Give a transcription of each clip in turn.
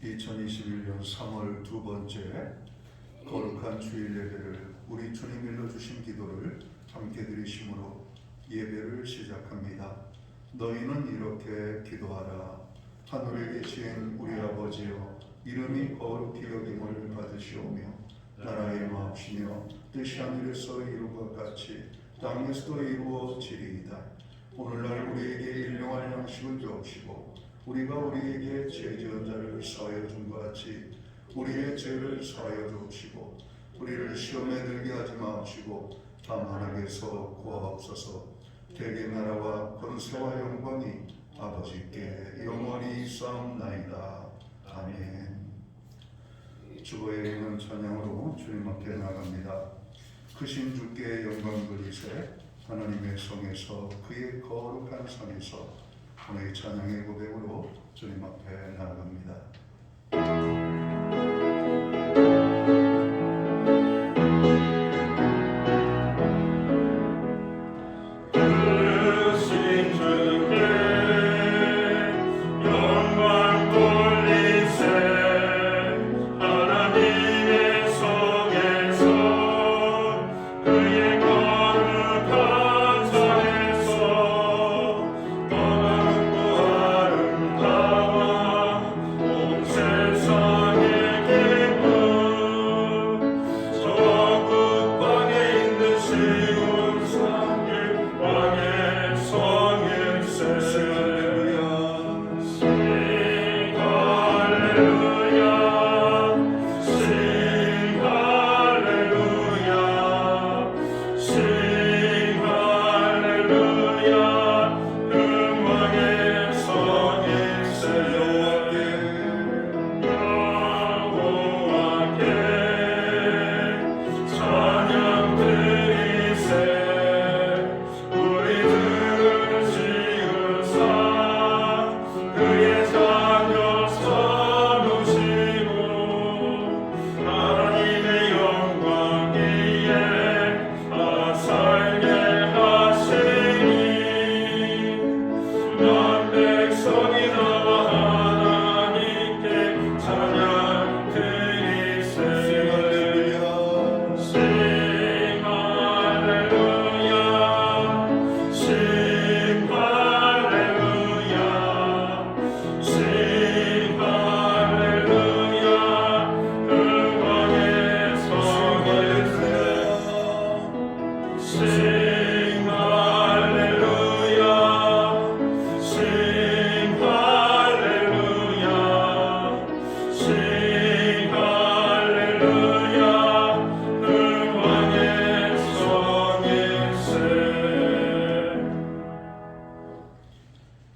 2021년 3월 두 번째 거룩한 주일 예배를 우리 주님 일러주신 기도를 함께 드리심으로 예배를 시작합니다. 너희는 이렇게 기도하라. 하늘에 계신 우리 아버지여, 이름이 거룩히 여김을 받으시오며 나라의 마옵시며 뜻이 하늘에서 이루것 같이 땅에서도 이루어지리이다. 오늘날 우리에게 일용할 양식을 주옵시고 우리가 우리에게 죄 지은 자를 사하여 준 것 같이 우리의 죄를 사하여 주옵시고 우리를 시험에 들게 하지 마옵시고 다만 악에서 구하옵소서. 대개 나라와 권세와 영광이 아버지께 영원히 있사옵나이다. 아멘. 주보에 있는 찬양으로 주님 앞에 나갑니다. 크신 주께 영광 돌리세. 하나님의 성에서 그의 거룩한 산에서 오늘 찬양의 고백으로 주님 앞에 나아갑니다.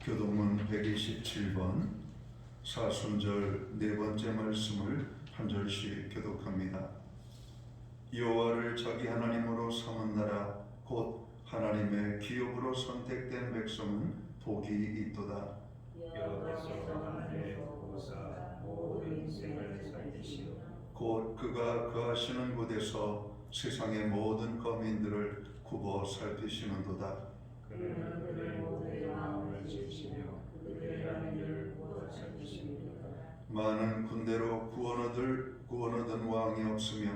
교동문 127번 사순절 네 번째 말씀을 한 절씩 교독합니다. 여호와를 자기 하나님으로 삼은 나라 곧 하나님의 기업으로 선택된 백성은 복이 있도다. 여호와께서 하늘에 보사 모든 생을 살리시오. 곧 그가 거하시는 곳에서 세상의 모든 거민들을 굽어 살피시는도다. 그는 그의 모든 마음을 지키며 그들의 하늘을 구워 살피시니라. 많은 군대로 구원 얻은 왕이 없으며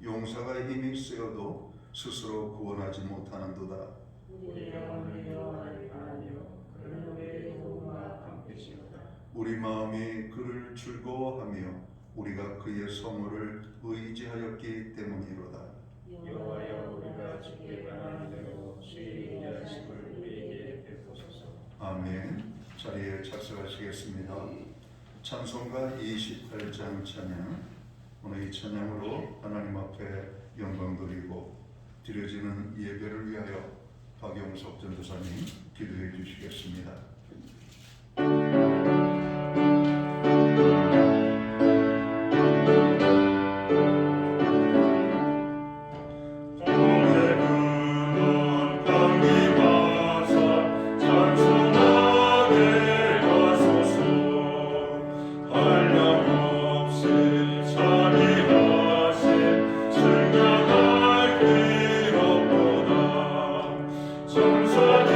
용사가 힘이 세어도 스스로 구원하지 못하는도다. 우리 영혼을 여호와를 바라며 그는 우리의 도움과 함께시로다. 우리 마음이 그를 즐거워하며 우리가 그의 성호를 의지하였기 때문이로다. 여호와여, 우리가 주께 바라는 대로 주의 인자하심을 우리에게 베푸소서. 아멘. 자리에 착석하시겠습니다. 찬송가 28장 찬양. 오늘 이 찬양으로 하나님 앞에 영광 돌리고 드려지는 예배를 위하여 박영석 전도사님 기도해 주시겠습니다.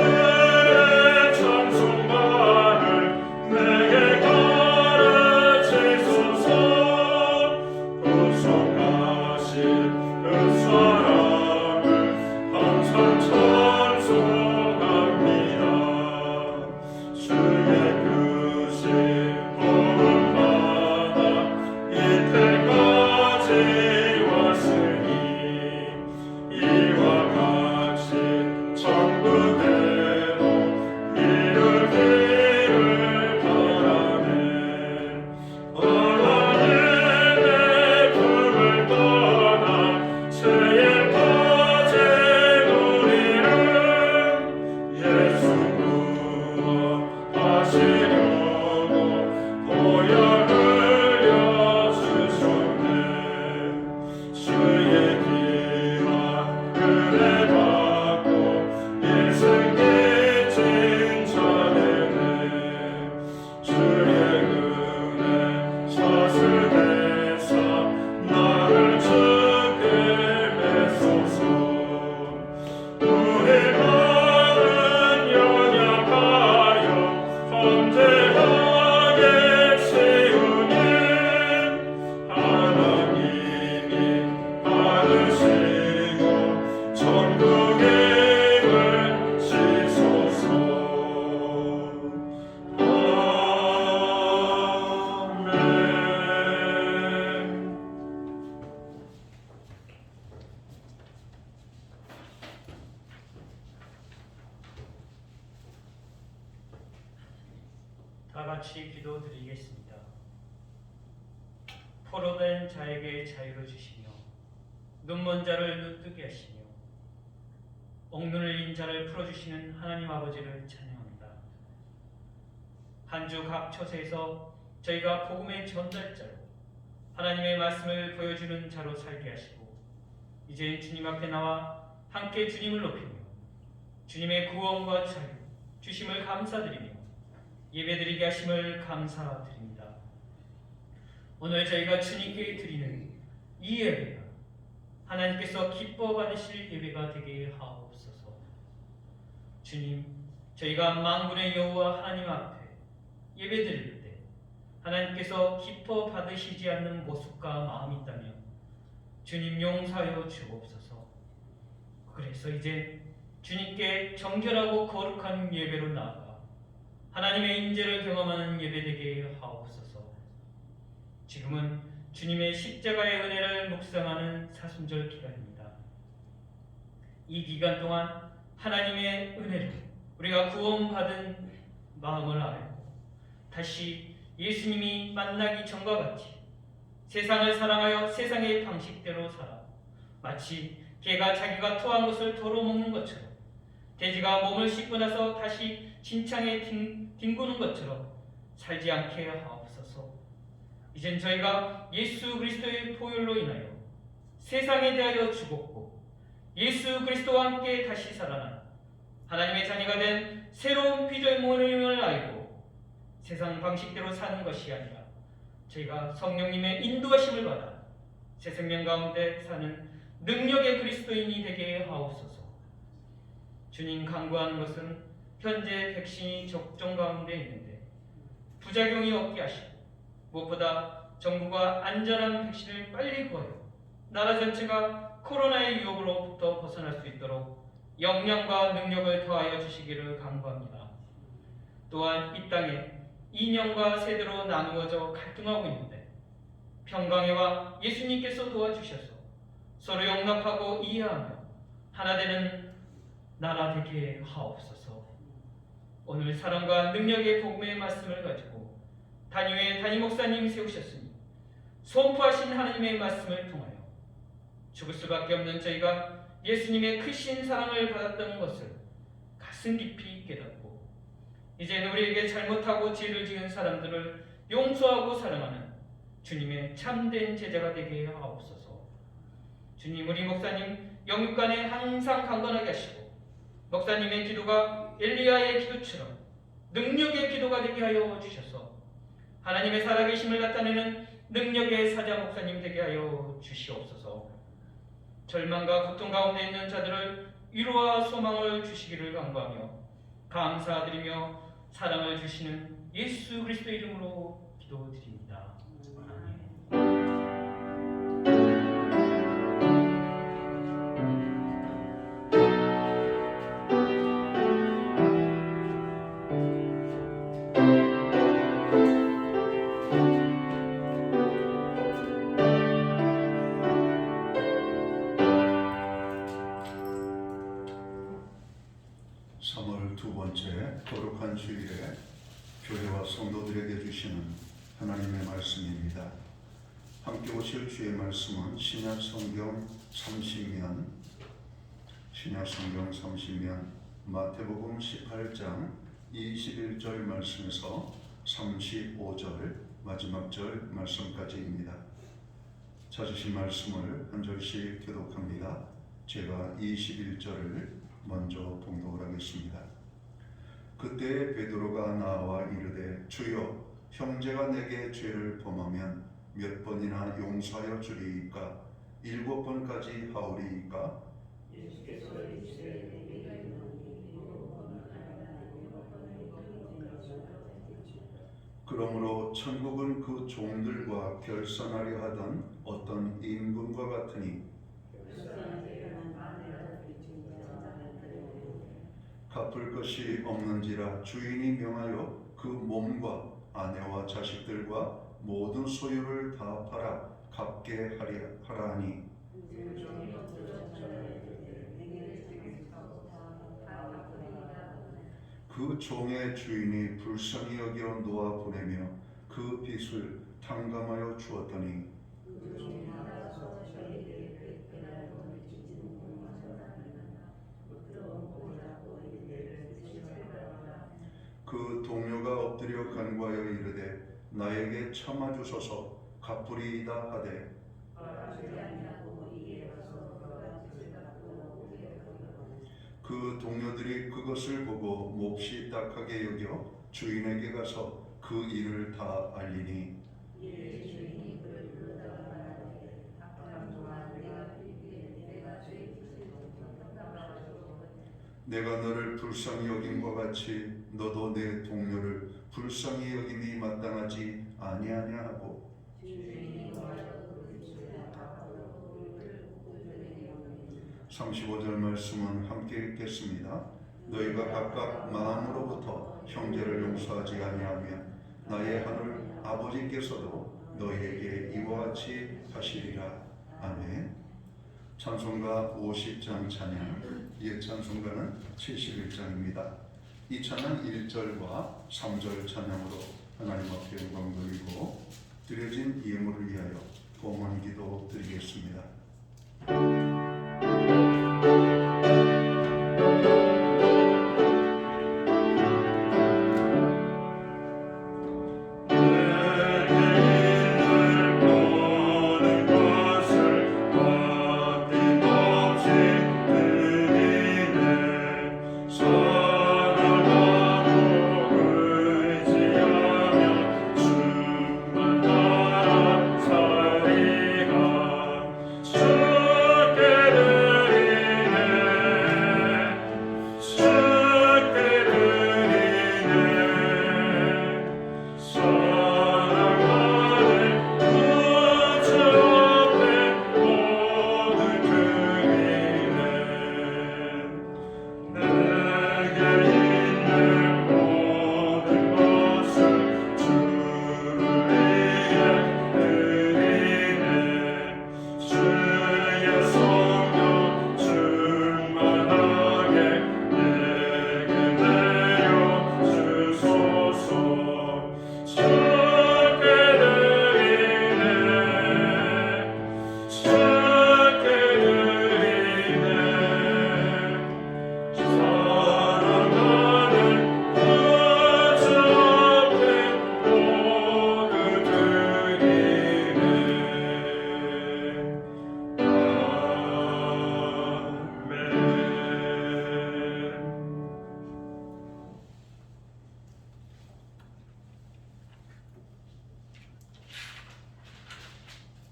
천사들의 찬송 다스리사 나를 주께 내소서. 우리 마음은 연약하여 범죄하게 세우니 하나님이 받으시고 천국에 versi소서. 아멘. 다 같이 기도드리겠습니다. 포로된 자에게 자유를 주시며 눈먼 자를 눈뜨게 하시며 옥눈을 인 자를 풀어주시는 하나님 아버지를 찬양합니다. 한 주 각 처소에서 저희가 복음의 전달자로 하나님의 말씀을 보여주는 자로 살게 하시고 이제 주님 앞에 나와 함께 주님을 높이며 주님의 구원과 자유 주심을 감사드리며 예배드리게 하심을 감사드립니다. 오늘 저희가 주님께 드리는 이 예배가 하나님께서 기뻐 받으실 예배가 되게 하옵소서. 주님, 저희가 만군의 여호와 하나님 앞에 예배드릴 때 하나님께서 기뻐 받으시지 않는 모습과 마음이 있다면 주님 용서하여 주옵소서. 그래서 이제 주님께 정결하고 거룩한 예배로 나아가 하나님의 인재를 경험하는 예배되게 하옵소서. 지금은 주님의 십자가의 은혜를 묵상하는 사순절 기간입니다. 이 기간 동안 하나님의 은혜로 우리가 구원받은 마음을 알고 다시 예수님이 만나기 전과 같이 세상을 사랑하여 세상의 방식대로 살아 마치 개가 자기가 토한 것을 도로 먹는 것처럼 돼지가 몸을 씻고 나서 다시 진창에 뒹구는 것처럼 살지 않게 하옵소서. 이젠 저희가 예수 그리스도의 보혈로 인하여 세상에 대하여 죽었고 예수 그리스도와 함께 다시 살아난 하나님의 자녀가 된 새로운 피조물임을 알고 세상 방식대로 사는 것이 아니라 저희가 성령님의 인도하심을 받아 새 생명 가운데 사는 능력의 그리스도인이 되게 하옵소서. 주님 간구하는 것은 현재 백신이 적정 가운데 있는데 부작용이 없게 하시고 무엇보다 정부가 안전한 백신을 빨리 구하여 나라 전체가 코로나의 유혹으로부터 벗어날 수 있도록 역량과 능력을 더하여 주시기를 간구합니다. 또한 이 땅에 이념과 세대로 나누어져 갈등하고 있는데 평강회와 예수님께서 도와주셔서 서로 용납하고 이해하며 하나 되는 나라 되게 하옵소서. 오늘 사랑과 능력의 복음의 말씀을 가지고 단위의 담임 목사님 세우셨으니 선포하신 하나님의 말씀을 통하여 죽을 수밖에 없는 저희가 예수님의 크신 사랑을 받았던 것을 가슴 깊이 깨닫고 이제는 우리에게 잘못하고 죄를 지은 사람들을 용서하고 사랑하는 주님의 참된 제자가 되게 하옵소서. 주님, 우리 목사님 영육간에 항상 강건하게 하시고 목사님의 기도가 엘리야의 기도처럼 능력의 기도가 되게 하여 주셔서 하나님의 살아계심을 나타내는 능력의 사자 목사님 되게 하여 주시옵소서. 절망과 고통 가운데 있는 자들을 위로와 소망을 주시기를 간구하며 감사드리며 사랑을 주시는 예수 그리스도 이름으로 기도드립니다. 아멘. 두 번째 거룩한 주일에 교회와 성도들에게 주시는 하나님의 말씀입니다. 함께 오실 주의 말씀은 신약성경 30면 마태복음 18장 21절 말씀에서 35절 마지막 절 말씀까지입니다. 찾으신 말씀을 한 절씩 교독합니다. 제가 21절을 먼저 봉독을 하겠습니다. 그때 베드로가 나와 이르되 주여, 형제가 내게 죄를 범하면 몇 번이나 용서하여 주리이까? 7번까지 하오리이까? 예수께서 이르시되 내게 이르노니 7번은 아니라 7번까지 그러므로 천국은 그 종들과 결산하려 하던 어떤 임금과 같으니 갚을 것이 없는지라 주인이 명하여 그 몸과 아내와 자식들과 모든 소유를 다 팔아 갚게 하라 하니 그 종의 주인이 불쌍히 여겨 놓아 보내며 그 빚을 탕감하여 주었더니 그 동료가 엎드려 간구하여 이르되 나에게 참아 주소서 갚으리이다 하되 그 동료들이 그것을 보고 몹시 딱하게 여겨 주인에게 가서 그 일을 다 알리니 내가 너를 불쌍히 여김과 같이 너도 내 동료를 불쌍히 여김이 마땅하지 아니하냐 하고 35절 말씀은 함께 읽겠습니다. 너희가 각각 마음으로부터 형제를 용서하지 아니하면 나의 하늘 아버지께서도 너희에게 이와 같이 하시리라. 아멘. 찬송가 50장 찬양, 옛 찬송가는 71장입니다. 이 찬양 1절과 3절 찬양으로 하나님 앞에 영광 돌리고 드려진 예물을 위하여 봉헌 기도 드리겠습니다.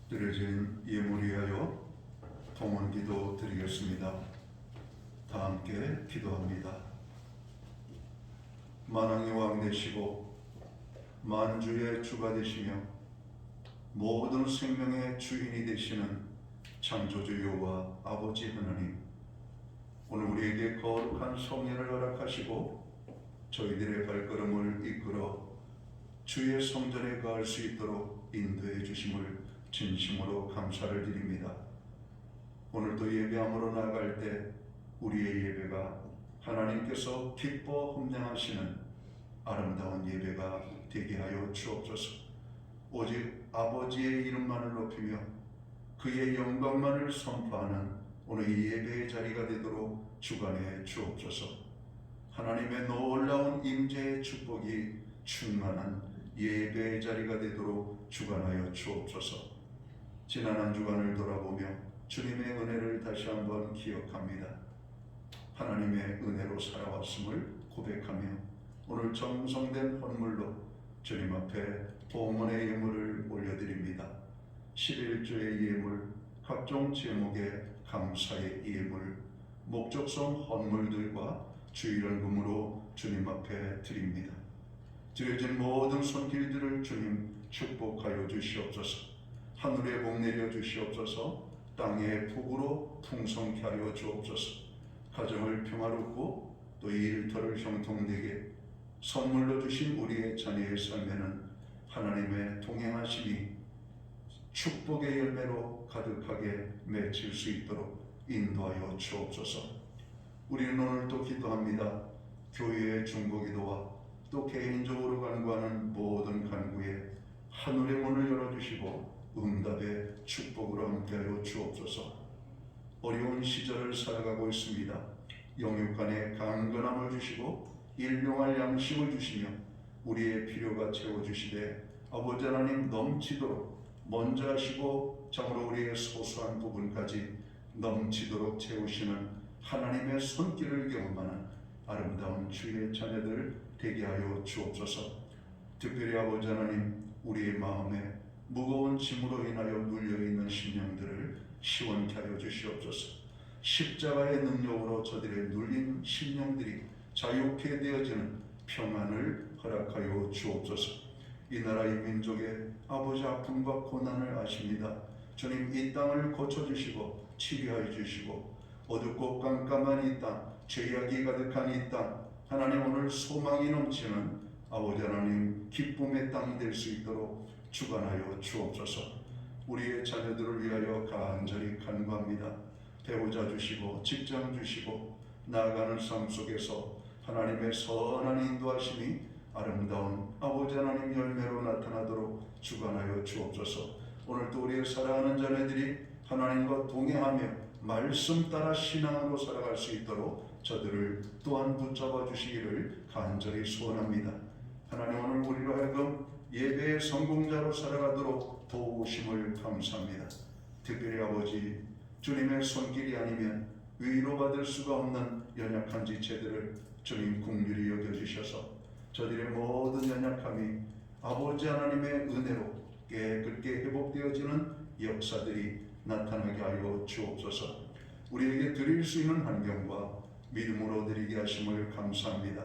드려진 예물 위하여 봉헌 기도 드리겠습니다. 다 함께 기도합니다. 만왕의 왕 되시고 만주의 주가 되시며 모든 생명의 주인이 되시는 창조주 여호와 아버지 하나님, 오늘 우리에게 거룩한 성례를 허락하시고 저희들의 발걸음을 이끌어 주의 성전에 가할 수 있도록 인도해 주심을 진심으로 감사를 드립니다. 오늘도 예배함으로 나아갈 때 우리의 예배가 하나님께서 기뻐 흠양하시는 아름다운 예배가 되게 하여 주옵소서. 오직 아버지의 이름만을 높이며 그의 영광만을 선포하는 오늘 이 예배의 자리가 되도록 주관해 주옵소서. 하나님의 놀라운 임재의 축복이 충만한 예배의 자리가 되도록 주관하여 주옵소서. 지난 한 주간을 돌아보며 주님의 은혜를 다시 한번 기억합니다. 하나님의 은혜로 살아왔음을 고백하며 오늘 정성된 헌물로 주님 앞에 봉헌의 예물을 올려드립니다. 11조의 예물, 각종 제목의 감사의 예물, 목적성 헌물들과 주일원금으로 주님 앞에 드립니다. 드려진 모든 손길들을 주님 축복하여 주시옵소서. 하늘에 복 내려 주시옵소서. 땅에 복으로 풍성케 하여 주옵소서. 가정을 평화롭고 또 이 일터를 형통되게 선물로 주신 우리의 자녀의 삶에는 하나님의 동행하심이 축복의 열매로 가득하게 맺힐 수 있도록 인도하여 주옵소서. 우리는 오늘 또 기도합니다. 교회의 중보기도와 또 개인적으로 간구하는 모든 간구에 하늘의 문을 열어주시고 응답의 축복으로 함께하여 주옵소서. 어려운 시절을 살아가고 있습니다. 영육간에 강건함을 주시고 일용할 양식을 주시며 우리의 필요가 채워주시되 아버지 하나님 넘치도록 먼저 하시고 참으로 우리의 소소한 부분까지 넘치도록 채우시는 하나님의 손길을 경험하는 아름다운 주의 자녀들 되게 하여 주옵소서. 특별히 아버지 하나님, 우리의 마음에 무거운 짐으로 인하여 눌려있는 심령들을 시원케 하여 주시옵소서. 십자가의 능력으로 저들의 눌린 심령들이 자유케 되어지는 평안을 허락하여 주옵소서. 이 나라 이 민족의 아버지 아픔과 고난을 아십니다. 주님, 이 땅을 고쳐주시고 치료하여 주시고 어둡고 깜깜한 이 땅, 죄악이 가득한 이 땅, 하나님 오늘 소망이 넘치는 아버지 하나님 기쁨의 땅이 될 수 있도록 주관하여 주옵소서. 우리의 자녀들을 위하여 간절히 간구합니다. 배우자 주시고 직장 주시고 나아가는 삶 속에서 하나님의 선한 인도하심이 아름다운 아버지 하나님 열매로 나타나도록 주관하여 주옵소서. 오늘도 우리의 사랑하는 자녀들이 하나님과 동행하며 말씀 따라 신앙으로 살아갈 수 있도록 저들을 또한 붙잡아 주시기를 간절히 소원합니다. 하나님, 오늘 우리로 하여금 예배의 성공자로 살아가도록 도우심을 감사합니다. 특별히 아버지, 주님의 손길이 아니면 위로받을 수가 없는 연약한 지체들을 주님 긍휼히 여겨주셔서 저들의 모든 연약함이 아버지 하나님의 은혜로 깨끗게 회복되어지는 역사들이 나타나게 하여 주옵소서. 우리에게 드릴 수 있는 환경과 믿음으로 드리게 하심을 감사합니다.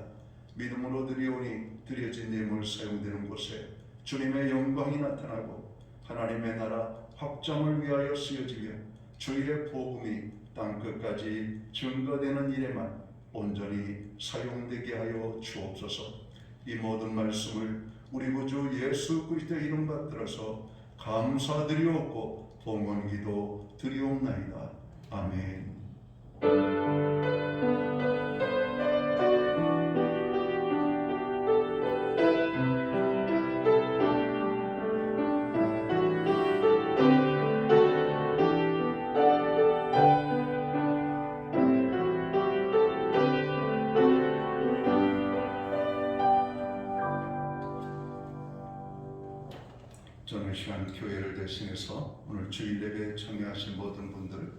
믿음으로 드리오니 드려진 예물 사용되는 곳에 주님의 영광이 나타나고 하나님의 나라 확장을 위하여 쓰여지며 주의 복음이 땅끝까지 증거되는 일에만 온전히 사용되게 하여 주옵소서. 이 모든 말씀을 우리 구주 예수 그리스도의 이름 받들어서 감사드리옵고 봉헌기도 드리옵나이다. 아멘. 저는 시간 교회를 대신해서 오늘 주일 예배에 참여하신 모든 분들,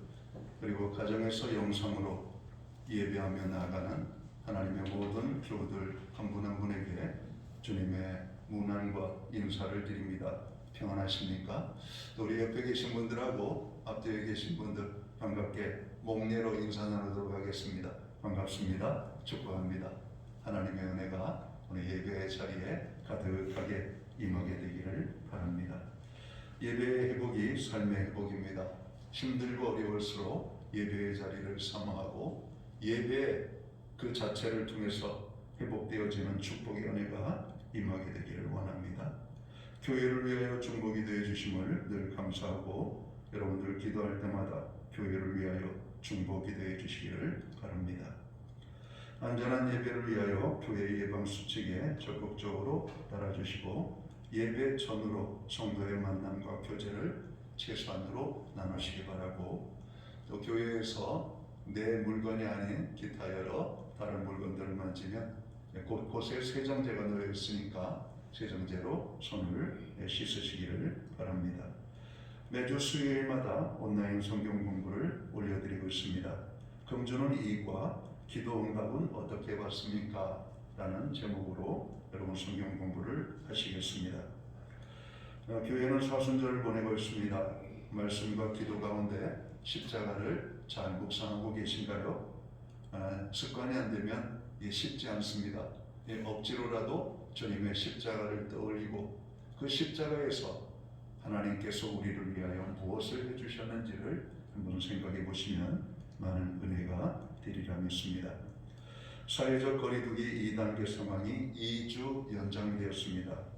그리고 가정에서 영상으로 예배하며 나아가는 하나님의 모든 교우들 한 분 한 분에게 주님의 문안과 인사를 드립니다. 평안하십니까? 또 우리 옆에 계신 분들하고 앞뒤에 계신 분들 반갑게 목례로 인사 나누도록 하겠습니다. 반갑습니다. 축복합니다. 하나님의 은혜가 오늘 예배의 자리에 가득하게 임하게 되기를 바랍니다. 예배의 회복이 삶의 회복입니다. 힘들고 어려울수록 예배의 자리를 사모하고 예배 그 자체를 통해서 회복되어지는 축복의 은혜가 임하게 되기를 원합니다. 교회를 위하여 중보기도해 주심을 늘 감사하고 여러분들 기도할 때마다 교회를 위하여 중보기도해 주시기를 바랍니다. 안전한 예배를 위하여 교회 예방수칙에 적극적으로 따라주시고 예배 전후로 성도의 만남과 교제를 최소한으로 나누시기 바라고, 또 교회에서 내 물건이 아닌 기타 여러 다른 물건들을 만지면 곳곳에 세정제가 놓여 있으니까 세정제로 손을 씻으시기를 바랍니다. 매주 수요일마다 온라인 성경 공부를 올려드리고 있습니다. 금주는 이익과 기도 응답은 어떻게 받습니까? 라는 제목으로 여러분 성경 공부를 하시겠습니다. 교회는 사순절을 보내고 있습니다. 말씀과 기도 가운데 십자가를 잘 묵상하고 계신가요? 습관이 안 되면 쉽지 않습니다. 억지로라도 주님의 십자가를 떠올리고 그 십자가에서 하나님께서 우리를 위하여 무엇을 해주셨는지를 한번 생각해 보시면 많은 은혜가 되리라 믿습니다. 사회적 거리두기 2단계 상황이 2주 연장되었습니다.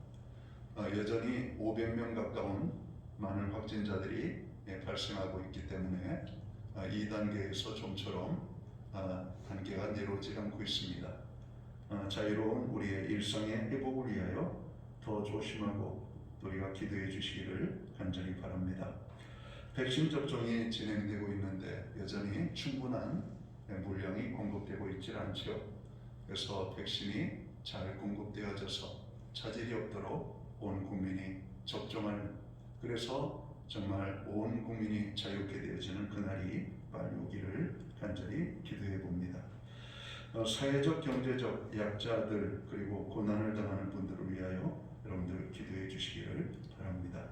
여전히 500명 가까운 많은 확진자들이 발생하고 있기 때문에 2단계에서 좀처럼 단계가 내려오지 않고 있습니다. 자유로운 우리의 일상의 회복을 위하여 더 조심하고 우리가 기도해 주시기를 간절히 바랍니다. 백신 접종이 진행되고 있는데 여전히 충분한 물량이 공급되고 있지 않죠. 그래서 백신이 잘 공급되어져서 차질이 없도록 온 국민이 접종할, 그래서 정말 온 국민이 자유롭게 되어지는 그날이 빨리 오기를 간절히 기도해 봅니다. 사회적 경제적 약자들 그리고 고난을 당하는 분들을 위하여 여러분들 기도해 주시기를 바랍니다.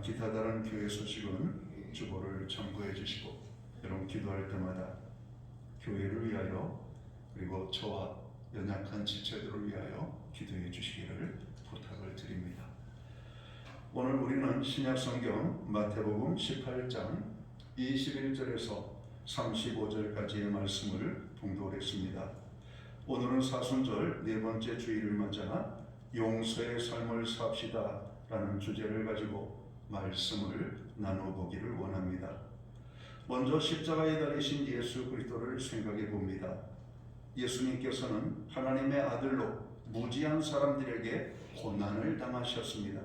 기타 다른 교회 소식은 주보를 참고해 주시고 여러분 기도할 때마다 교회를 위하여 그리고 저와 연약한 지체들을 위하여 기도해 주시기를 부탁을 드립니다. 오늘 우리는 신약성경 마태복음 18장 21절에서 35절까지의 말씀을 봉독했습니다. 오늘은 사순절 네 번째 주일을 맞아 용서의 삶을 삽시다 라는 주제를 가지고 말씀을 나눠보기를 원합니다. 먼저 십자가에 달리신 예수 그리스도를 생각해 봅니다. 예수님께서는 하나님의 아들로 무지한 사람들에게 고난을 당하셨습니다.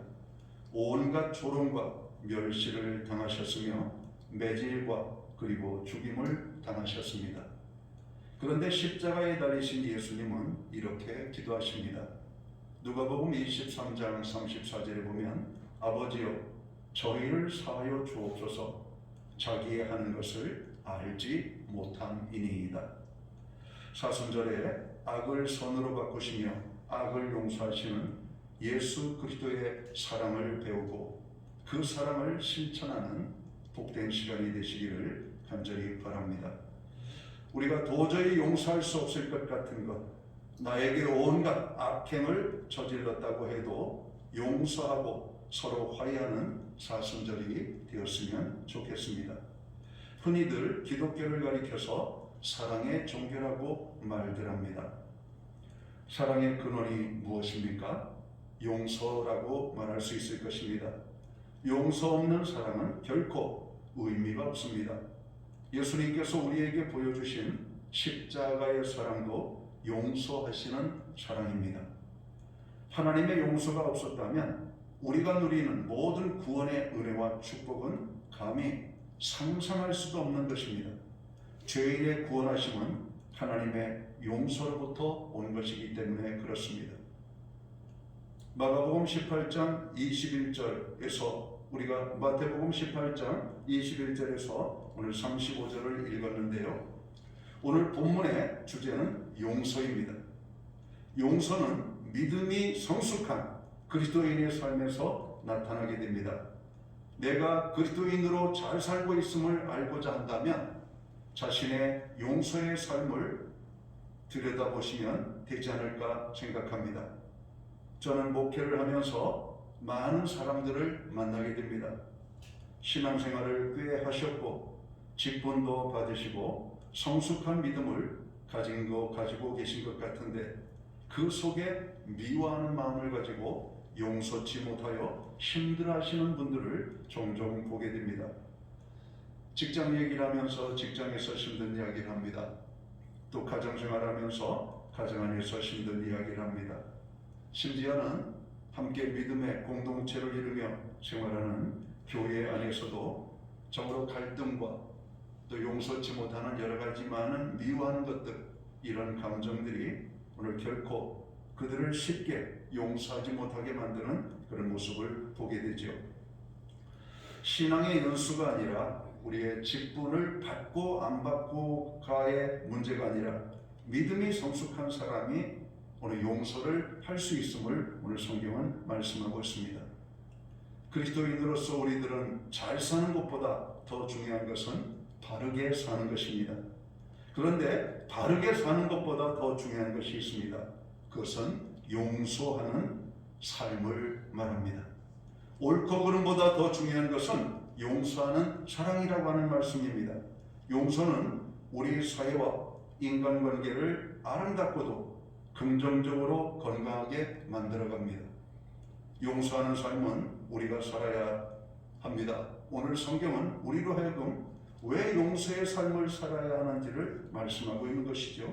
온갖 조롱과 멸시를 당하셨으며 매질과 그리고 죽임을 당하셨습니다. 그런데 십자가에 달리신 예수님은 이렇게 기도하십니다. 누가복음 23장 34절에 보면 아버지여 저희를 사하여 주옵소서 자기의 하는 것을 알지 못함이니이다. 사순절에 악을 선으로 바꾸시며 악을 용서하시는 예수 그리스도의 사랑을 배우고 그 사랑을 실천하는 복된 시간이 되시기를 간절히 바랍니다. 우리가 도저히 용서할 수 없을 것 같은 것, 나에게 온갖 악행을 저질렀다고 해도 용서하고 서로 화해하는 사순절이 되었으면 좋겠습니다. 흔히들 기독교를 가리켜서 사랑의 종교라고 말들 합니다. 사랑의 근원이 무엇입니까? 용서라고 말할 수 있을 것입니다. 용서 없는 사랑은 결코 의미가 없습니다. 예수님께서 우리에게 보여주신 십자가의 사랑도 용서하시는 사랑입니다. 하나님의 용서가 없었다면 우리가 누리는 모든 구원의 은혜와 축복은 감히 상상할 수도 없는 것입니다. 죄인의 구원하심은 하나님의 용서로부터 온 것이기 때문에 그렇습니다. 마가복음 18장 21절에서 우리가 마태복음 18장 21절에서 오늘 35절을 읽었는데요. 오늘 본문의 주제는 용서입니다. 용서는 믿음이 성숙한 그리스도인의 삶에서 나타나게 됩니다. 내가 그리스도인으로 잘 살고 있음을 알고자 한다면 자신의 용서의 삶을 들여다보시면 되지 않을까 생각합니다. 저는 목회를 하면서 많은 사람들을 만나게 됩니다. 신앙생활을 꽤 하셨고 직분도 받으시고 성숙한 믿음을 가지고 계신 것 같은데 그 속에 미워하는 마음을 가지고 용서치 못하여 힘들어하시는 분들을 종종 보게 됩니다. 직장 얘기를 하면서 직장에서 힘든 이야기를 합니다. 또 가정생활하면서 가정 안에서 힘든 이야기를 합니다. 심지어는 함께 믿음의 공동체를 이루며 생활하는 교회 안에서도 정으로 갈등과 또 용서치 못하는 여러 가지 많은 미워하는 것들, 이런 감정들이 오늘 결코 그들을 쉽게 용서하지 못하게 만드는 그런 모습을 보게 되죠. 신앙의 연수가 아니라 우리의 직분을 받고 안 받고가의 문제가 아니라 믿음이 성숙한 사람이 오늘 용서를 할 수 있음을 오늘 성경은 말씀하고 있습니다. 그리스도인으로서 우리들은 잘 사는 것보다 더 중요한 것은 바르게 사는 것입니다. 그런데 바르게 사는 것보다 더 중요한 것이 있습니다. 그것은 용서하는 삶을 말합니다. 옳고 그름보다 더 중요한 것은 용서하는 사랑이라고 하는 말씀입니다. 용서는 우리 사회와 인간관계를 아름답고도 긍정적으로 건강하게 만들어갑니다. 용서하는 삶은 우리가 살아야 합니다. 오늘 성경은 우리로 하여금 왜 용서의 삶을 살아야 하는지를 말씀하고 있는 것이죠.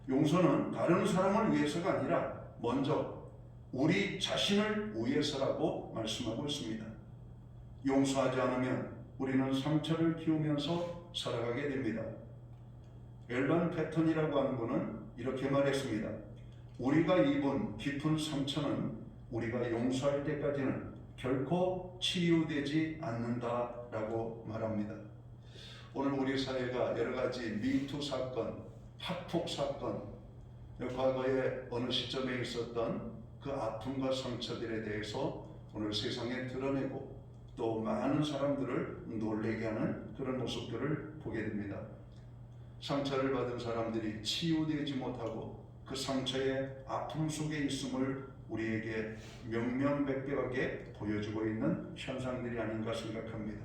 용서는 다른 사람을 위해서가 아니라 먼저 우리 자신을 위해서라고 말씀하고 있습니다. 용서하지 않으면 우리는 상처를 키우면서 살아가게 됩니다. 앨런 패턴이라고 하는 분은 이렇게 말했습니다. 우리가 입은 깊은 상처는 우리가 용서할 때까지는 결코 치유되지 않는다라고 말합니다. 오늘 우리 사회가 여러 가지 미투 사건, 학폭 사건, 과거에 어느 시점에 있었던 그 아픔과 상처들에 대해서 오늘 세상에 드러내고 또 많은 사람들을 놀라게 하는 그런 모습들을 보게 됩니다. 상처를 받은 사람들이 치유되지 못하고 그 상처의 아픔 속에 있음을 우리에게 명명백백하게 보여주고 있는 현상들이 아닌가 생각합니다.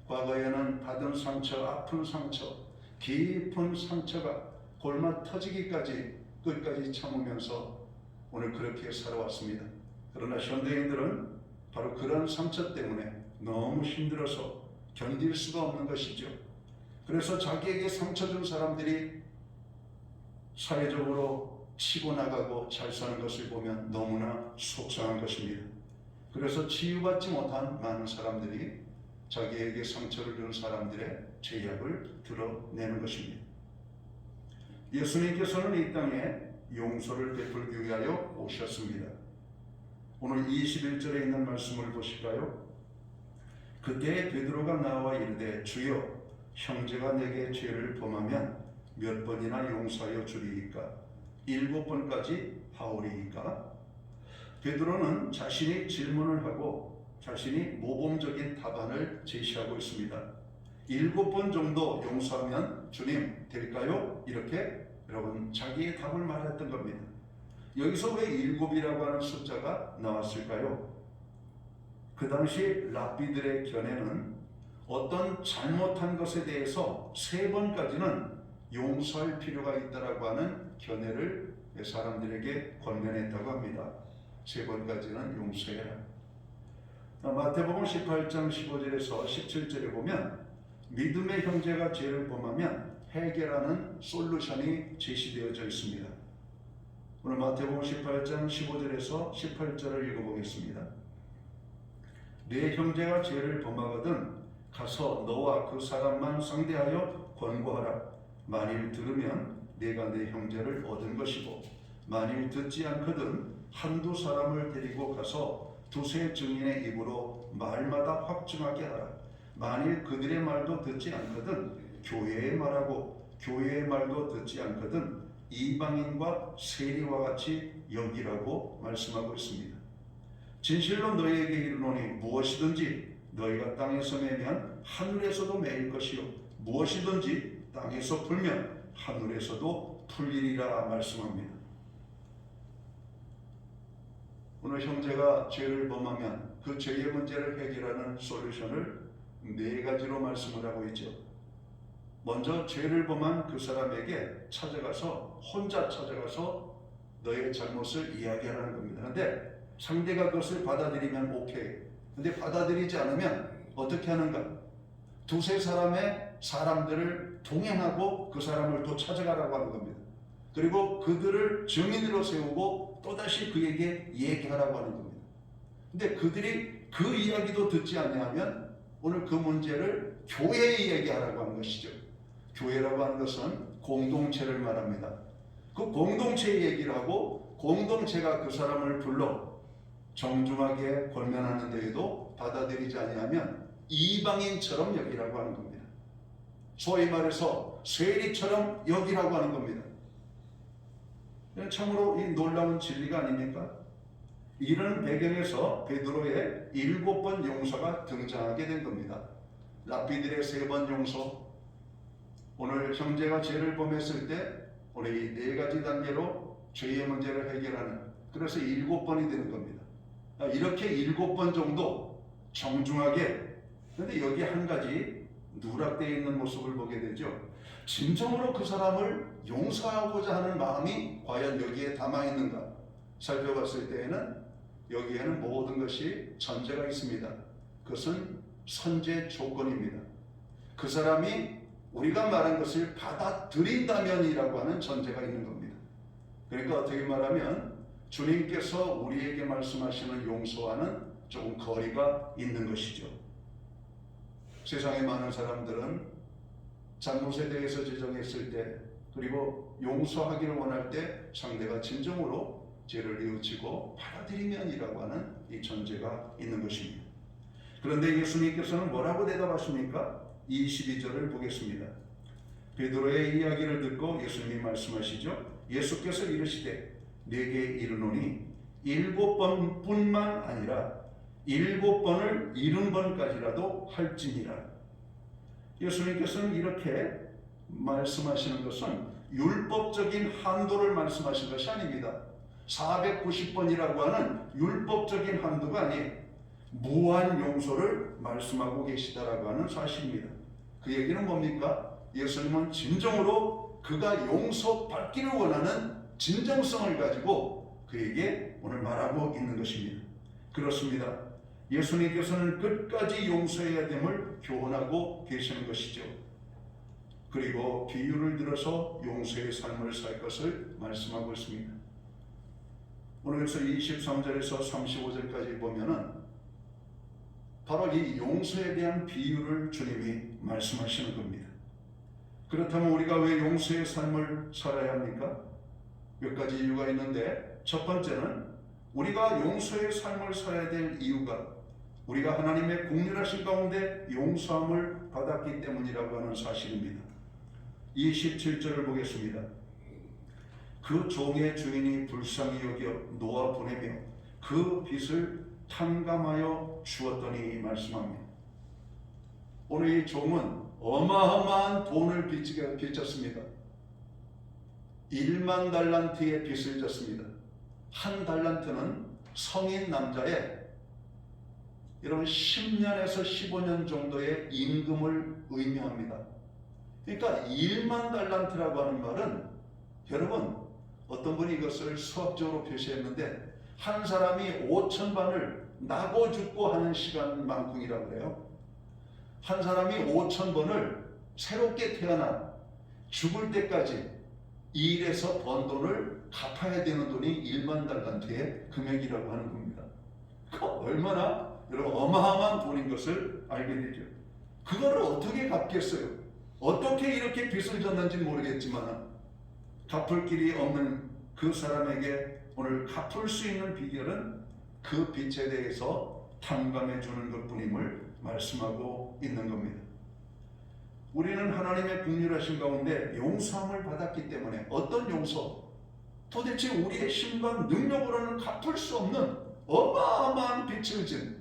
과거에는 받은 상처, 아픈 상처, 깊은 상처가 골마 터지기까지 끝까지 참으면서 오늘 그렇게 살아왔습니다. 그러나 현대인들은 바로 그런 상처 때문에 너무 힘들어서 견딜 수가 없는 것이죠. 그래서 자기에게 상처 준 사람들이 사회적으로 치고 나가고 잘 사는 것을 보면 너무나 속상한 것입니다. 그래서 치유받지 못한 많은 사람들이 자기에게 상처를 준 사람들의 죄악을 드러내는 것입니다. 예수님께서는 이 땅에 용서를 베풀기 위하여 오셨습니다. 오늘 21절에 있는 말씀을 보실까요? 그때 베드로가 나와 이르되 주여 형제가 내게 죄를 범하면 몇 번이나 용서하여 주리이까? 7번까지 하오리이까? 베드로는 자신이 질문을 하고 자신이 모범적인 답안을 제시하고 있습니다. 7번 정도 용서하면 주님 될까요? 이렇게 여러분 자기의 답을 말했던 겁니다. 여기서 왜 7이라고 하는 숫자가 나왔을까요? 그 당시 랍비들의 견해는 어떤 잘못한 것에 대해서 3번까지는 용서할 필요가 있다라고 하는 견해를 사람들에게 권면했다고 합니다. 3번까지는 용서해라. 마태복음 18장 15절에서 17절에 보면 믿음의 형제가 죄를 범하면 해결하는 솔루션이 제시되어져 있습니다. 오늘 마태복음 18장 15절에서 18절을 읽어보겠습니다. 네 형제가 죄를 범하거든 가서 너와 그 사람만 상대하여 권고하라. 만일 들으면 네가 네 형제를 얻은 것이고 만일 듣지 않거든 한두 사람을 데리고 가서 두세 증인의 입으로 말마다 확증하게 하라. 만일 그들의 말도 듣지 않거든 교회의 말하고 교회의 말도 듣지 않거든 이방인과 세리와 같이 여기라고 말씀하고 있습니다. 진실로 너희에게 이르노니 무엇이든지 너희가 땅에서 매면 하늘에서도 매일 것이요 무엇이든지 땅에서 풀면 하늘에서도 풀리리라 말씀합니다. 오늘 형제가 죄를 범하면 그 죄의 문제를 해결하는 솔루션을 4가지로 말씀을 하고 있죠. 먼저 죄를 범한 그 사람에게 혼자 찾아가서 너의 잘못을 이야기하라는 겁니다. 그런데 상대가 그것을 받아들이면 오케이. 근데 받아들이지 않으면 어떻게 하는가? 두세 사람들을 동행하고 그 사람을 또 찾아가라고 하는 겁니다. 그리고 그들을 증인으로 세우고 또다시 그에게 얘기하라고 하는 겁니다. 근데 그들이 그 이야기도 듣지 않냐면 오늘 그 문제를 교회에 얘기하라고 하는 것이죠. 교회라고 하는 것은 공동체를 말합니다. 그 공동체에 얘기를 하고 공동체가 그 사람을 불러 정중하게 권면하는 데에도 받아들이지 아니하면 이방인처럼 여기라고 하는 겁니다. 소위 말해서 세리처럼 여기라고 하는 겁니다. 참으로 이 놀라운 진리가 아닙니까? 이런 배경에서 베드로의 7번 용서가 등장하게 된 겁니다. 랍비들의 3번 용서, 오늘 형제가 죄를 범했을 때 우리 4가지 단계로 죄의 문제를 해결하는, 그래서 7번이 되는 겁니다. 이렇게 7번 정도 정중하게, 그런데 여기 한 가지 누락되어 있는 모습을 보게 되죠. 진정으로 그 사람을 용서하고자 하는 마음이 과연 여기에 담아있는가 살펴봤을 때에는 여기에는 모든 것이 전제가 있습니다. 그것은 선제 조건입니다. 그 사람이 우리가 말한 것을 받아들인다면이라고 하는 전제가 있는 겁니다. 그러니까 어떻게 말하면 주님께서 우리에게 말씀하시는 용서와는 조금 거리가 있는 것이죠. 세상의 많은 사람들은 잘못에 대해서 지적했을 때, 그리고 용서하기를 원할 때 상대가 진정으로 죄를 뉘우치고 받아들이면이라고 하는 이 전제가 있는 것입니다. 그런데 예수님께서는 뭐라고 대답하십니까? 22절을 보겠습니다. 베드로의 이야기를 듣고 예수님이 말씀하시죠. 예수께서 이르시되 내게 이르노니 7번뿐만 아니라 7번을 70번까지라도 할지니라. 예수님께서는 이렇게 말씀하시는 것은 율법적인 한도를 말씀하신 것이 아닙니다. 490번이라고 하는 율법적인 한도가 아닌 무한 용서를 말씀하고 계시다라고 하는 사실입니다. 그 얘기는 뭡니까? 예수님은 진정으로 그가 용서받기를 원하는 진정성을 가지고 그에게 오늘 말하고 있는 것입니다. 그렇습니다. 예수님께서는 끝까지 용서해야 됨을 교훈하고 계시는 것이죠. 그리고 비유를 들어서 용서의 삶을 살 것을 말씀하고 있습니다. 오늘 그래서 23절에서 35절까지 보면은 바로 이 용서에 대한 비유를 주님이 말씀하시는 겁니다. 그렇다면 우리가 왜 용서의 삶을 살아야 합니까? 몇 가지 이유가 있는데, 첫 번째는 우리가 용서의 삶을 살아야 될 이유가 우리가 하나님의 긍휼하신 가운데 용서함을 받았기 때문이라고 하는 사실입니다. 27절을 보겠습니다. 그 종의 주인이 불쌍히 여겨 놓아 보내며 그 빚을 탕감하여 주었더니 말씀합니다. 오늘 이 종은 어마어마한 돈을 빚졌습니다. 1만 달란트의 빚을 졌습니다. 한 달란트는 성인 남자의 여러분 10년에서 15년 정도의 임금을 의미합니다. 그러니까 1만 달란트라고 하는 말은, 여러분 어떤 분이 이것을 수학적으로 표시했는데 한 사람이 5,000번을 나고 죽고 하는 시간만큼이라고 그래요. 한 사람이 5,000번을 새롭게 태어나 죽을 때까지 일해서 번 돈을 갚아야 되는 돈이 1만 달란트의 금액이라고 하는 겁니다. 그 얼마나 여러분 어마어마한 돈인 것을 알게 되죠. 그거를 어떻게 갚겠어요? 어떻게 이렇게 빚을 졌는지 모르겠지만 갚을 길이 없는 그 사람에게 오늘 갚을 수 있는 비결은 그 빚에 대해서 탕감해 주는 것뿐임을 말씀하고 있는 겁니다. 우리는 하나님의 긍휼하신 가운데 용서함을 받았기 때문에 어떤 용서? 도대체 우리의 힘과 능력으로는 갚을 수 없는 어마어마한 빚을 진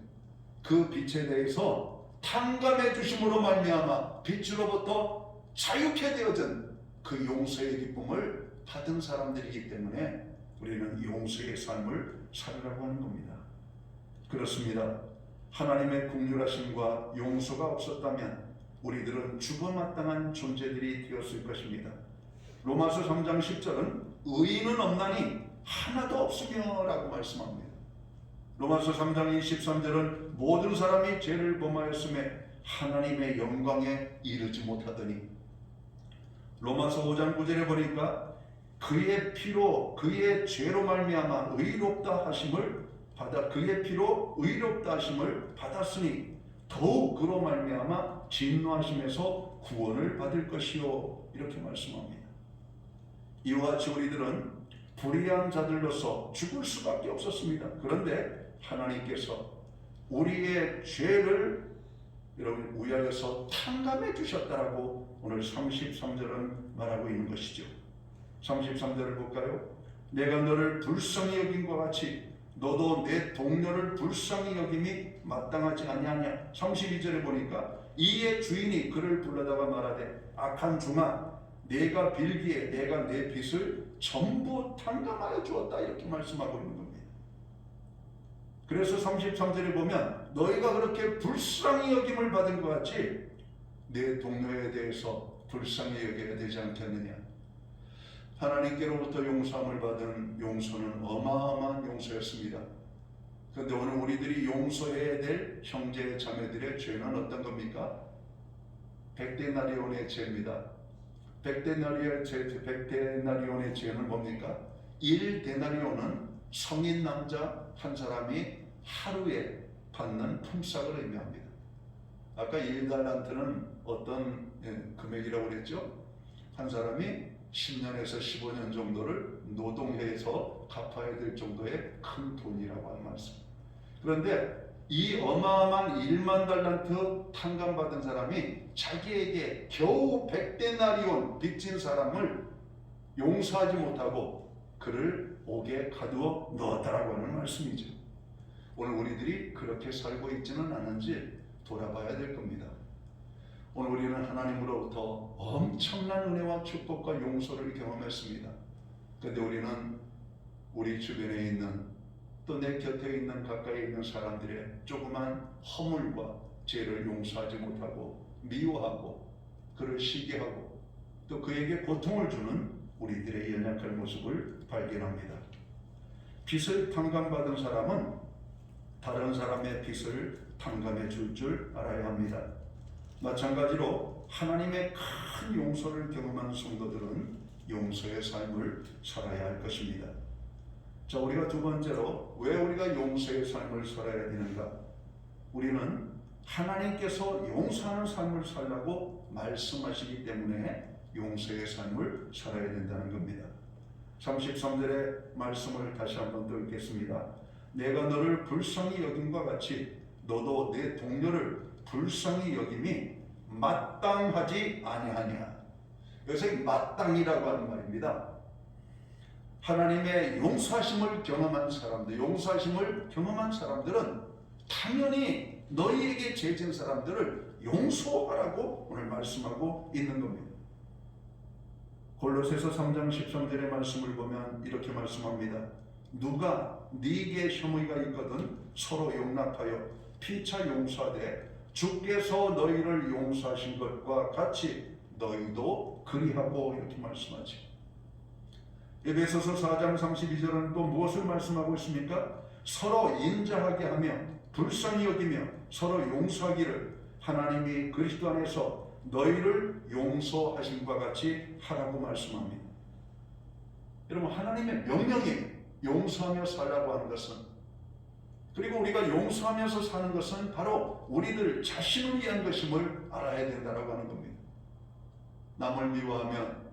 그 빚에 대해서 탕감해 주심으로 말미암아 빚으로부터 자유케 되어진 그 용서의 기쁨을 받은 사람들이기 때문에 우리는 용서의 삶을 살으라고 하는 겁니다. 그렇습니다. 하나님의 긍휼하심과 용서가 없었다면 우리들은 죽어마땅한 존재들이 되었을 것입니다. 로마서 3장 10절은 의인은 없나니 하나도 없으며 라고 말씀합니다. 로마서 3장 23절은 모든 사람이 죄를 범하였음에 하나님의 영광에 이르지 못하더니, 로마서 5장 9절에 보니까 그의 피로 그의 죄로 말미암아 의롭다 하심을 받아 그의 피로 의롭다 하심을 받았으니 더욱 그로 말미암아 진노하심에서 구원을 받을 것이요, 이렇게 말씀합니다. 이와 같이 우리들은 불의한 자들로서 죽을 수밖에 없었습니다. 그런데 하나님께서 우리의 죄를 여러분 위하여서 탕감해 주셨다라고 오늘 33절은 말하고 있는 것이죠. 33절을 볼까요? 내가 너를 불쌍히 여긴 것 같이 너도 내 동료를 불쌍히 여김이 마땅하지 아니하냐. 32절에 보니까 이의 주인이 그를 불러다가 말하되 악한 종아, 내가 빌기에 내가 내 빚을 전부 탕감하여 주었다. 이렇게 말씀하고 있는 겁니다. 그래서 33절에 보면 너희가 그렇게 불쌍히 여김을 받은 것 같이 내 동료에 대해서 불쌍히 여겨야 되지 않겠느냐. 하나님께로부터 용서함을 받은 용서는 어마어마한 용서였습니다. 그런데 오늘 우리들이 용서해야 될 형제 자매들의 죄는 어떤 겁니까? 백데나리온의 죄입니다. 백데나리온의 죄는 뭡니까? 1데나리온은 성인 남자 한 사람이 하루에 받는 품삯을 의미합니다. 아까 1달란트는 어떤 금액이라고 그랬죠? 한 사람이 10년에서 15년 정도를 노동해서 갚아야 될 정도의 큰 돈이라고 하는 말씀. 그런데 이 어마어마한 1만 달란트 탕감받은 사람이 자기에게 겨우 100데나리온 빚진 사람을 용서하지 못하고 그를 옥에 가두어 넣었다라고 하는 말씀이죠. 오늘 우리들이 그렇게 살고 있지는 않은지 돌아봐야 될 겁니다. 오늘 우리는 하나님으로부터 엄청난 은혜와 축복과 용서를 경험했습니다. 그런데 우리는 우리 주변에 있는 또 내 곁에 있는 가까이 있는 사람들의 조그만 허물과 죄를 용서하지 못하고 미워하고 그를 시기하고 또 그에게 고통을 주는 우리들의 연약한 모습을 발견합니다. 빚을 탕감받은 사람은 다른 사람의 빚을 탕감해 줄 알아야 합니다. 마찬가지로 하나님의 큰 용서를 경험한 성도들은 용서의 삶을 살아야 할 것입니다. 자, 우리가 두 번째로 왜 우리가 용서의 삶을 살아야 되는가? 우리는 하나님께서 용서하는 삶을 살라고 말씀하시기 때문에 용서의 삶을 살아야 된다는 겁니다. 33절의 말씀을 다시 한번 더 읽겠습니다. 내가 너를 불쌍히 여김과 같이 너도 내 동료를 불쌍히 여김이 마땅하지 아니하냐. 여기서 마땅이라고 하는 말입니다. 하나님의 용서하심을 경험한 사람들, 용서하심을 경험한 사람들은 당연히 너희에게 죄진 사람들을 용서하라고 오늘 말씀하고 있는 겁니다. 골로새서 3장 13절의 말씀을 보면 이렇게 말씀합니다. 누가 네게 혐의가 있거든 서로 용납하여 피차 용서하되 주께서 너희를 용서하신 것과 같이 너희도 그리하고 이렇게 말씀하지. 에베소서 4장 32절은 또 무엇을 말씀하고 있습니까? 서로 인자하게 하며 불쌍히 여기며 서로 용서하기를 하나님이 그리스도 안에서 너희를 용서하심과 같이 하라고 말씀합니다. 여러분, 하나님의 명령이 용서하며 살라고 하는 것은, 그리고 우리가 용서하면서 사는 것은 바로 우리들 자신을 위한 것임을 알아야 된다고 하는 겁니다. 남을 미워하면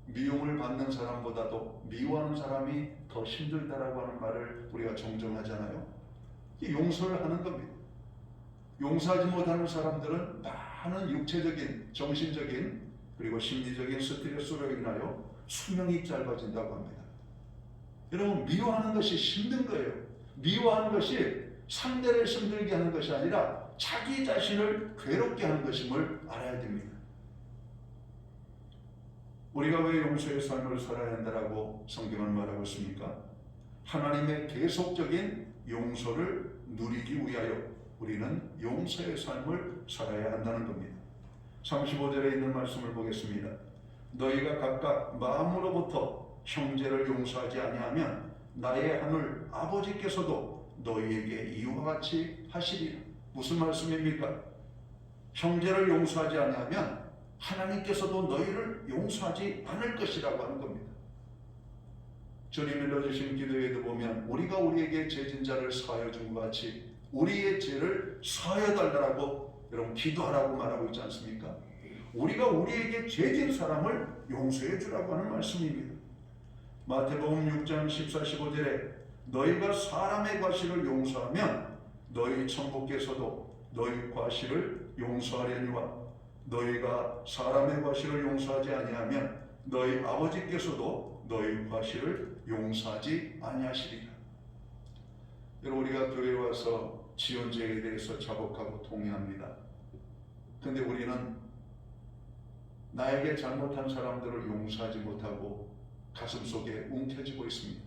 미움을 받는 사람보다도 미워하는 사람이 더 힘들다라고 하는 말을 우리가 종종 하잖아요. 용서를 하는 겁니다. 용서하지 못하는 사람들은 많은 육체적인, 정신적인 그리고 심리적인 스트레스로 인하여 수명이 짧아진다고 합니다. 여러분, 미워하는 것이 힘든 거예요. 미워하는 것이 상대를 힘들게 하는 것이 아니라 자기 자신을 괴롭게 하는 것임을 알아야 됩니다. 우리가 왜 용서의 삶을 살아야 한다고 성경은 말하고 있습니까? 하나님의 계속적인 용서를 누리기 위하여 우리는 용서의 삶을 살아야 한다는 겁니다. 35절에 있는 말씀을 보겠습니다. 너희가 각각 마음으로부터 형제를 용서하지 아니하면 나의 하늘 아버지께서도 너희에게 이와 같이 하시리라. 무슨 말씀입니까? 형제를 용서하지 아니하면 하나님께서도 너희를 용서하지 않을 것이라고 하는 겁니다. 주님이 넣어주신 기도에도 보면 우리가 우리에게 죄진 자를 사하여 준 것 같이 우리의 죄를 사하여 달라고 여러분 기도하라고 말하고 있지 않습니까? 우리가 우리에게 죄진 사람을 용서해 주라고 하는 말씀입니다. 마태복음 6장 14, 15절에 너희가 사람의 과실을 용서하면 너희 천부께서도 너희 과실을 용서하려니와 너희가 사람의 과실을 용서하지 아니하면 너희 아버지께서도 너희 과실을 용서하지 아니하시리라. 여러분, 우리가 교회에 와서 지원제에 대해서 자복하고 동의합니다. 근데 우리는 나에게 잘못한 사람들을 용서하지 못하고 가슴속에 움켜쥐고 있습니다.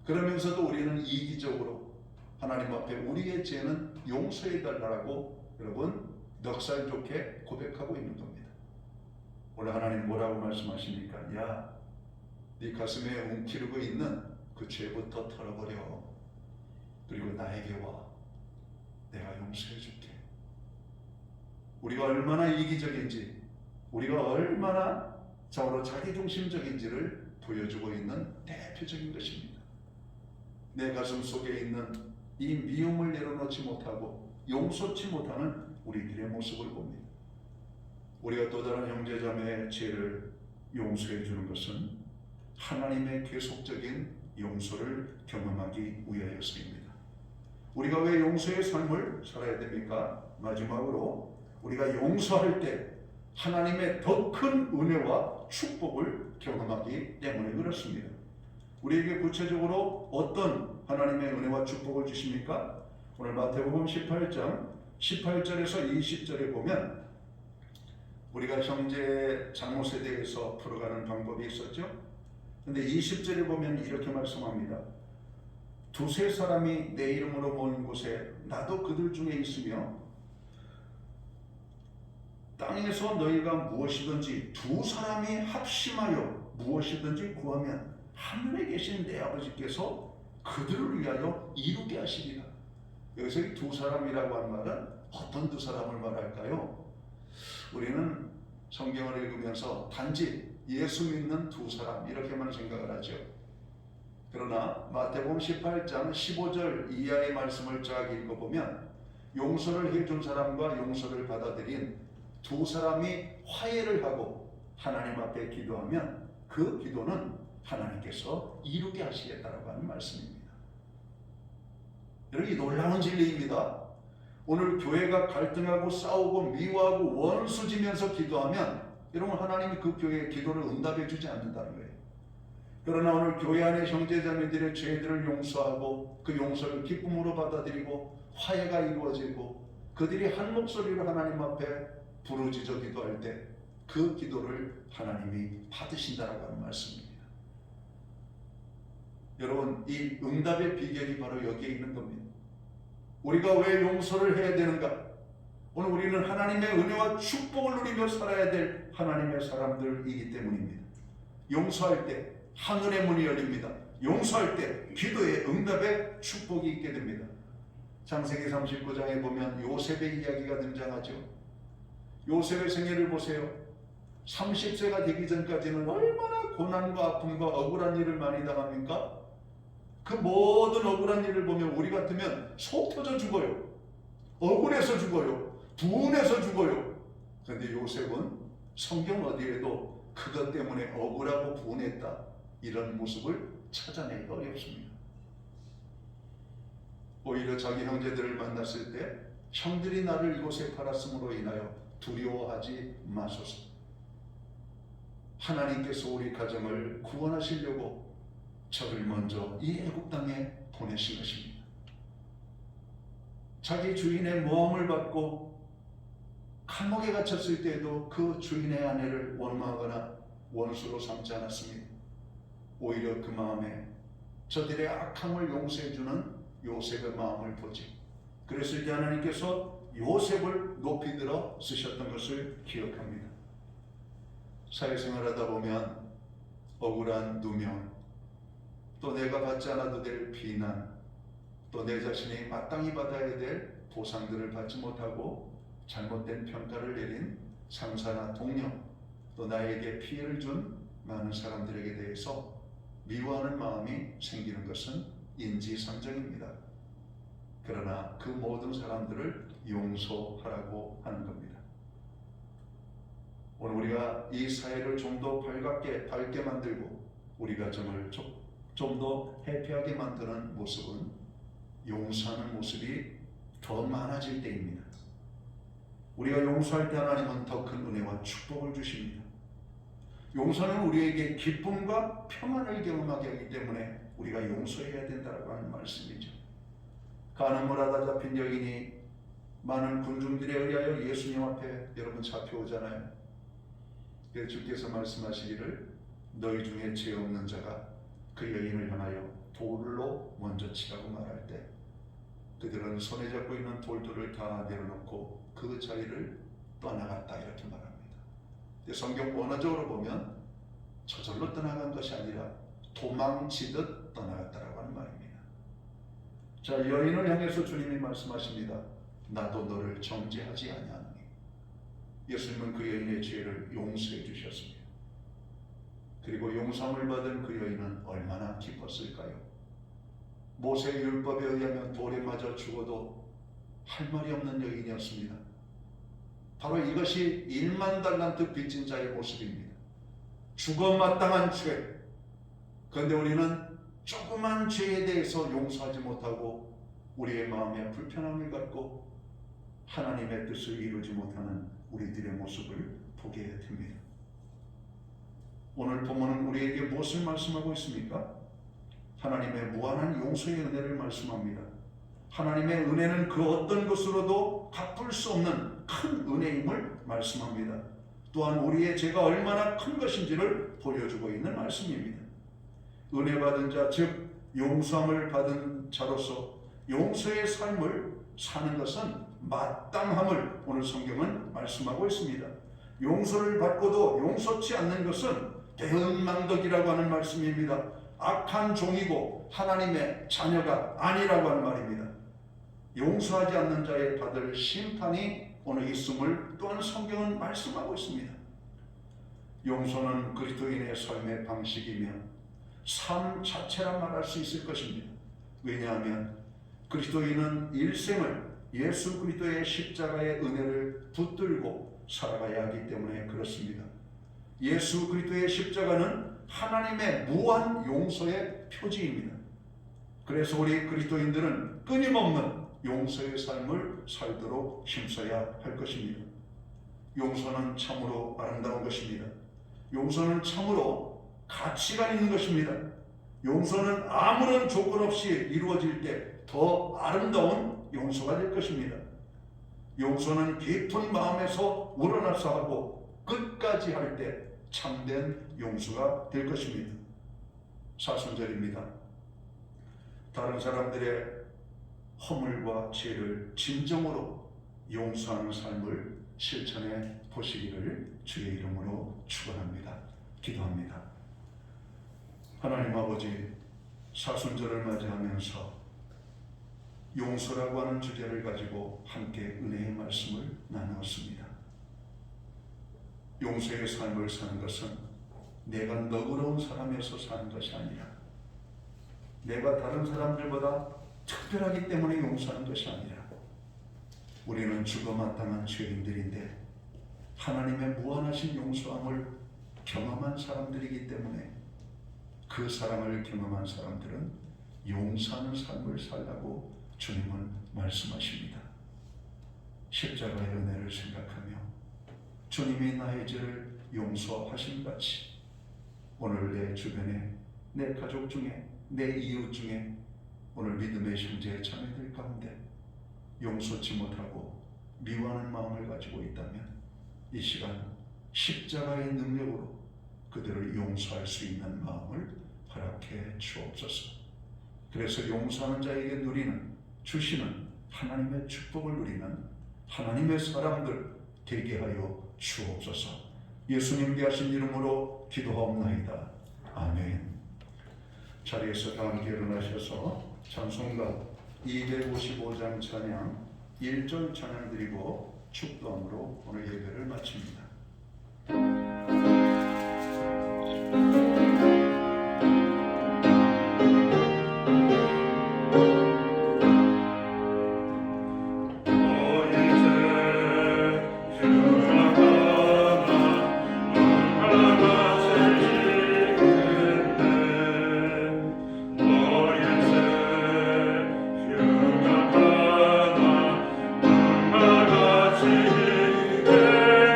그러면서도 우리는 이기적으로 하나님 앞에 우리의 죄는 용서해 달라고 여러분 넉살 좋게 고백하고 있는 겁니다. 오늘 하나님 뭐라고 말씀하십니까? 야, 네 가슴에 움키르고 있는 그 죄부터 털어버려. 그리고 나에게 와. 내가 용서해 줄게. 우리가 얼마나 이기적인지, 우리가 얼마나 참으로 자기중심적인지를 보여주고 있는 대표적인 것입니다. 내 가슴 속에 있는 이 미움을 내려놓지 못하고 용서치 못하는 우리들의 모습을 봅니다. 우리가 또 다른 형제자매의 죄를 용서해 주는 것은 하나님의 계속적인 용서를 경험하기 위하여서입니다. 우리가 왜 용서의 삶을 살아야 됩니까? 마지막으로 우리가 용서할 때 하나님의 더 큰 은혜와 축복을 경험하기 때문에 그렇습니다. 우리에게 구체적으로 어떤 하나님의 은혜와 축복을 주십니까? 오늘 마태복음 18장 18절에서 20절에 보면 우리가 형제 잘못에 대해서 풀어가는 방법이 있었죠. 근데 20절에 보면 이렇게 말씀합니다. 두세 사람이 내 이름으로 모인 곳에 나도 그들 중에 있으며 땅에서 너희가 무엇이든지 두 사람이 합심하여 무엇이든지 구하면 하늘에 계신 내 아버지께서 그들을 위하여 이루게 하시리라. 여기서 이 두 사람이라고 한 말은 어떤 두 사람을 말할까요? 우리는 성경을 읽으면서 단지 예수 믿는 두 사람 이렇게만 생각을 하죠. 그러나 마태복음 18장 15절 이하의 말씀을 쫙 읽어보면 용서를 해준 사람과 용서를 받아들인 두 사람이 화해를 하고 하나님 앞에 기도하면 그 기도는 하나님께서 이루게 하시겠다라고 하는 말씀입니다. 여러분, 이 놀라운 진리입니다. 오늘 교회가 갈등하고 싸우고 미워하고 원수지면서 기도하면 여러분 하나님이 그 교회의 기도를 응답해 주지 않는다는 거예요. 그러나 오늘 교회 안에 형제자매들의 죄들을 용서하고 그 용서를 기쁨으로 받아들이고 화해가 이루어지고 그들이 한 목소리로 하나님 앞에 부르짖어 기도할 때 그 기도를 하나님이 받으신다라고 하는 말씀입니다. 여러분, 이 응답의 비결이 바로 여기에 있는 겁니다. 우리가 왜 용서를 해야 되는가? 오늘 우리는 하나님의 은혜와 축복을 누리며 살아야 될 하나님의 사람들이기 때문입니다. 용서할 때 하늘의 문이 열립니다. 용서할 때 기도의 응답의 축복이 있게 됩니다. 창세기 39장에 보면 요셉의 이야기가 등장하죠. 요셉의 생애를 보세요. 30세가 되기 전까지는 얼마나 고난과 아픔과 억울한 일을 많이 당합니까? 그 모든 억울한 일을 보면 우리 같으면 속 터져 죽어요. 억울해서 죽어요. 분해서 죽어요. 그런데 요셉은 성경 어디에도 그것 때문에 억울하고 분했다 이런 모습을 찾아내기가 어렵습니다. 오히려 자기 형제들을 만났을 때 형들이 나를 이곳에 팔았으므로 인하여 두려워하지 마소서. 하나님께서 우리 가정을 구원하시려고 저를 먼저 이 애국 땅에 보내신 것입니다. 자기 주인의 모함을 받고 감옥에 갇혔을 때에도 그 주인의 아내를 원망하거나 원수로 삼지 않았습니다. 오히려 그 마음에 저들의 악함을 용서해주는 요셉의 마음을 보지. 그랬을 때 하나님께서 요셉을 높이 들어 쓰셨던 것을 기억합니다. 사회생활하다 보면 억울한 누명, 또 내가 받지 않아도 될 비난, 또 내 자신이 마땅히 받아야 될 보상들을 받지 못하고 잘못된 평가를 내린 상사나 동료, 또 나에게 피해를 준 많은 사람들에게 대해서 미워하는 마음이 생기는 것은 인지상정입니다. 그러나 그 모든 사람들을 용서하라고 하는 겁니다. 오늘 우리가 이 사회를 좀 더 밝게 만들고 우리 가정을 좀 더 해피하게 만드는 모습은 용서하는 모습이 더 많아질 때입니다. 우리가 용서할 때 하나님은 더 큰 은혜와 축복을 주십니다. 용서는 우리에게 기쁨과 평안을 경험하게 하기 때문에 우리가 용서해야 된다고 하는 말씀이죠. 가늠을 하다 잡힌 여인이 많은 군중들에 의하여 예수님 앞에 여러분 잡혀오잖아요. 그래서 주께서 말씀하시기를 너희 중에 죄 없는 자가 그 여인을 향하여 돌로 먼저 치라고 말할 때 그들은 손에 잡고 있는 돌들을 다 내려놓고 그 자리를 떠나갔다 이렇게 말합니다. 성경 원어적으로 보면 저절로 떠나간 것이 아니라 도망치듯 떠나갔다라고 하는 말입니다. 자, 여인을 향해서 주님이 말씀하십니다. 나도 너를 정죄하지 아니하노니. 예수님은 그 여인의 죄를 용서해 주셨습니다. 그리고 용서함을 받은 그 여인은 얼마나 기뻤을까요? 모세의 율법에 의하면 돌에 맞아 죽어도 할 말이 없는 여인이었습니다. 바로 이것이 1만 달란트 빚진 자의 모습입니다. 죽어 마땅한 죄. 그런데 우리는 조그만 죄에 대해서 용서하지 못하고 우리의 마음에 불편함을 갖고 하나님의 뜻을 이루지 못하는 우리들의 모습을 보게 됩니다. 오늘 본문은 우리에게 무엇을 말씀하고 있습니까? 하나님의 무한한 용서의 은혜를 말씀합니다. 하나님의 은혜는 그 어떤 것으로도 갚을 수 없는 큰 은혜임을 말씀합니다. 또한 우리의 죄가 얼마나 큰 것인지를 보여주고 있는 말씀입니다. 은혜 받은 자, 즉 용서함을 받은 자로서 용서의 삶을 사는 것은 마땅함을 오늘 성경은 말씀하고 있습니다. 용서를 받고도 용서치 않는 것은 대언망덕이라고 하는 말씀입니다. 악한 종이고 하나님의 자녀가 아니라고 하는 말입니다. 용서하지 않는 자에 받을 심판이 오늘 있음을 또한 성경은 말씀하고 있습니다. 용서는 그리스도인의 삶의 방식이며 삶 자체라 말할 수 있을 것입니다. 왜냐하면 그리스도인은 일생을 예수 그리스도의 십자가의 은혜를 붙들고 살아가야 하기 때문에 그렇습니다. 예수 그리스도의 십자가는 하나님의 무한 용서의 표지입니다. 그래서 우리 그리스도인들은 끊임없는 용서의 삶을 살도록 힘써야 할 것입니다. 용서는 참으로 아름다운 것입니다. 용서는 참으로 가치가 있는 것입니다. 용서는 아무런 조건 없이 이루어질 때 더 아름다운 용서가 될 것입니다. 용서는 깊은 마음에서 우러나서 하고 끝까지 할 때 참된 용서가 될 것입니다. 사순절입니다. 다른 사람들의 허물과 죄를 진정으로 용서하는 삶을 실천해 보시기를 주의 이름으로 축원합니다. 기도합니다. 하나님 아버지, 사순절을 맞이하면서 용서라고 하는 주제를 가지고 함께 은혜의 말씀을 나누었습니다. 용서의 삶을 사는 것은 내가 너그러운 사람에서 사는 것이 아니라 내가 다른 사람들보다 특별하기 때문에 용서하는 것이 아니라 우리는 죽어 마땅한 죄인들인데 하나님의 무한하신 용서함을 경험한 사람들이기 때문에 그 사랑을 경험한 사람들은 용서하는 삶을 살라고 주님은 말씀하십니다. 십자가의 은혜를 생각하며 주님이 나의 죄를 용서하신 같이 오늘 내 주변에 내 가족 중에 내 이웃 중에 오늘 믿음의 형제 자매들 가운데 용서치 못하고 미워하는 마음을 가지고 있다면 이 시간 십자가의 능력으로 그들을 용서할 수 있는 마음을 허락해 주옵소서. 그래서 용서하는 자에게 주시는 하나님의 축복을 누리는 하나님의 사람들 되게 하여 주옵소서. 예수님 귀하신 이름으로 기도하옵나이다. 아멘. 자리에서 다 함께 일어나셔서 찬송가 255장 찬양 1절 찬양 드리고 축도함으로 오늘 예배를 마칩니다.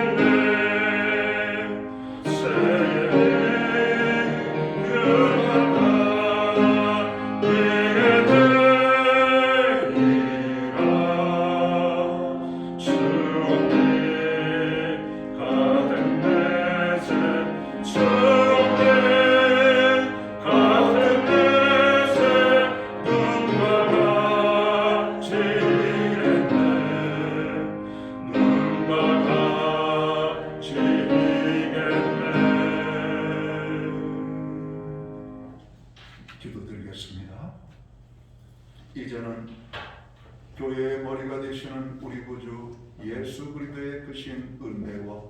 내 예수 그리스도의 크신 은혜와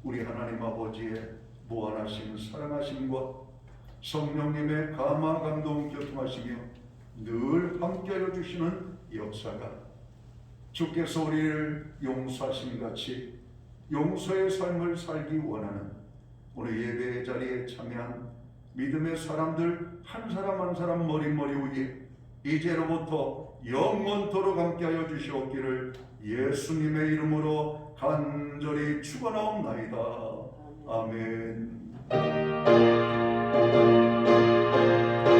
우리 하나님 아버지의 무한하신 사랑하심과 성령님의 감화 감동 교통하시며 늘 함께하여 주시는 역사가 주께서 우리를 용서하심 같이 용서의 삶을 살기 원하는 오늘 예배의 자리에 참여한 믿음의 사람들 한 사람 한 사람 머리 위에 이제로부터 영원토록 함께하여 주시옵기를 예수님의 이름으로 간절히 축원하옵나이다. 아멘.